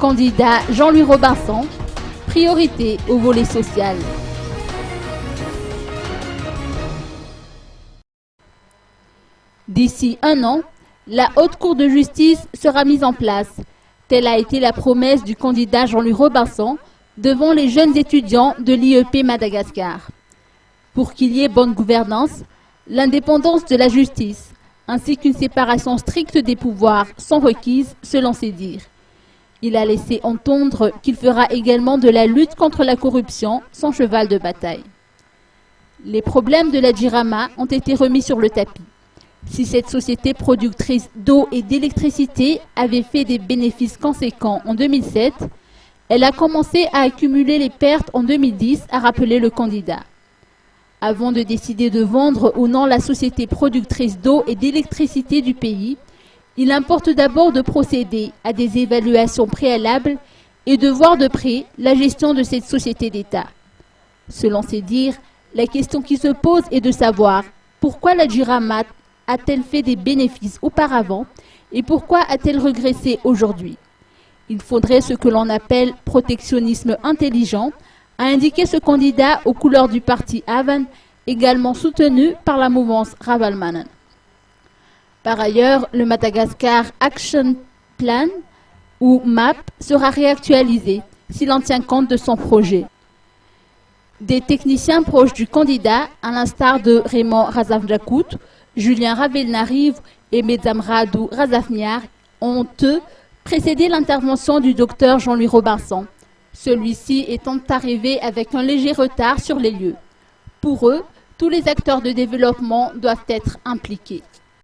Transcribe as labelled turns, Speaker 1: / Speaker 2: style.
Speaker 1: Candidat Jean-Louis Robinson, priorité au volet social. D'ici un an, la Haute Cour de justice sera mise en place. Telle a été la promesse du candidat Jean-Louis Robinson devant les jeunes étudiants de l'IEP Madagascar. Pour qu'il y ait bonne gouvernance, l'indépendance de la justice, ainsi qu'une séparation stricte des pouvoirs sont requises selon ses dires. Il a laissé entendre qu'il fera également de la lutte contre la corruption son cheval de bataille. Les problèmes de la Jirama ont été remis sur le tapis. Si cette société productrice d'eau et d'électricité avait fait des bénéfices conséquents en 2007, elle a commencé à accumuler les pertes en 2010, a rappelé le candidat. Avant de décider de vendre ou non la société productrice d'eau et d'électricité du pays, il importe d'abord de procéder à des évaluations préalables et de voir de près la gestion de cette société d'État. Selon ses dires, la question qui se pose est de savoir pourquoi la Jirama a-t-elle fait des bénéfices auparavant et pourquoi a-t-elle régressé aujourd'hui? Il faudrait ce que l'on appelle protectionnisme intelligent, a indiqué ce candidat aux couleurs du parti Avan, également soutenu par la mouvance Ravalmanan. Par ailleurs, le Madagascar Action Plan, ou MAP, sera réactualisé si l'on tient compte de son projet. Des techniciens proches du candidat, à l'instar de Raymond Razafjakout, Julien Ravelnarive et Mesdames Radou Razafniar, ont eux précédé l'intervention du docteur Jean-Louis Robinson, celui-ci étant arrivé avec un léger retard sur les lieux. Pour eux, tous les acteurs de développement doivent être impliqués.